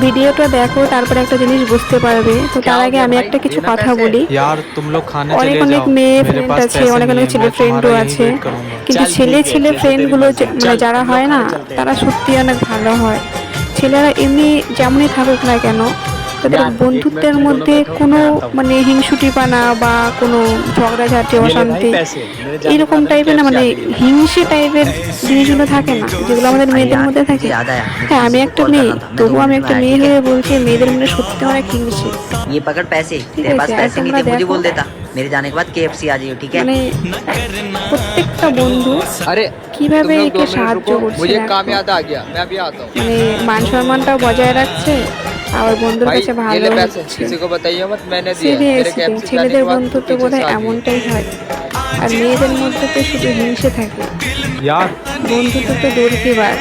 ভিডিওটা দেখো, তারপরে একটা জিনিস বুঝতে পারবে। তো তার আগে আমি একটা কিছু কথা বলি। यार तुम लोग खाने অনেক चले অনেক जाओ, মেয়ে मेरे ফ্রেন্ড पास আছে, पैसे অনেক नहीं অনেক है, ছেলে मैं ফ্রেন্ডও तुम्हारा यहीं আছে, वेट करूंगा। কিন্তু चल ছেলে ठीक है, ছেলে जैसे तेरी ফ্রেন্ডগুলো मर्जी। মানে चल যারা हम लोग হয় না, खाने चलते हैं। তারা সত্যি অনেক ভালো হয়। ছেলেরা এমনি যেমনই থাকুক না কেন, তাদের यार एक मिनट বন্ধুত্বের तुम दोनों মধ্যে बैठो, কোনো मैं आता हूँ। মানে হিংসুটিপানা বা কোনো ঝগড়াঝাটি ये ले भाई অশান্তি पैसे, मेरे जाने के এইরকম बाद है ना টাইপের না, KFC মানে आ गई है भाई। হিংসে টাইপের জিনিসগুলো থাকে না, যেগুলো আমাদের अरे মেয়েদের यार মধ্যে मुझे থাকে। याद आया, मुझे হ্যাঁ, আমি किसी को একটা कॉल মেয়ে, करना था, मैं 2 তবুও আমি मिनट में একটা आया, মেয়ে ठीक है? হয়ে বলছি মেয়েদের মধ্যে সত্যি অনেক হিংসে। ये पकड़ पैसे, ঠিক तेरे আছে, पास আর पैसे नहीं তোমরা थे मुझे দেখো बोल देता, मेरे जाने के बाद KFC आ जाइयो, ठीक है? মানে প্রত্যেকটা বন্ধু अरे কিভাবে तुम लोग একে 2 मिनट সাহায্য रुको, করছে मुझे দেখো। काम याद आ गया, मैं अभी आता हूँ। মানে মান সম্মানটাও বজায় রাখছে, আবার বন্ধুর भाई কাছে ये ভালো ले पैसे, হচ্ছে। किसी को बताइए मत, मैंने दिए हैं। मेरे সিরিয়াসলি KFC जाने ছেলেদের के बाद तू বন্ধুত্ব पीछे বোধহয় से आ जाइए। এমনটাই হয়, আর মেয়েদের মধ্যে তো শুধু হিংসে থাকে। यार বন্ধুত্ব তো দূর কি বাদ।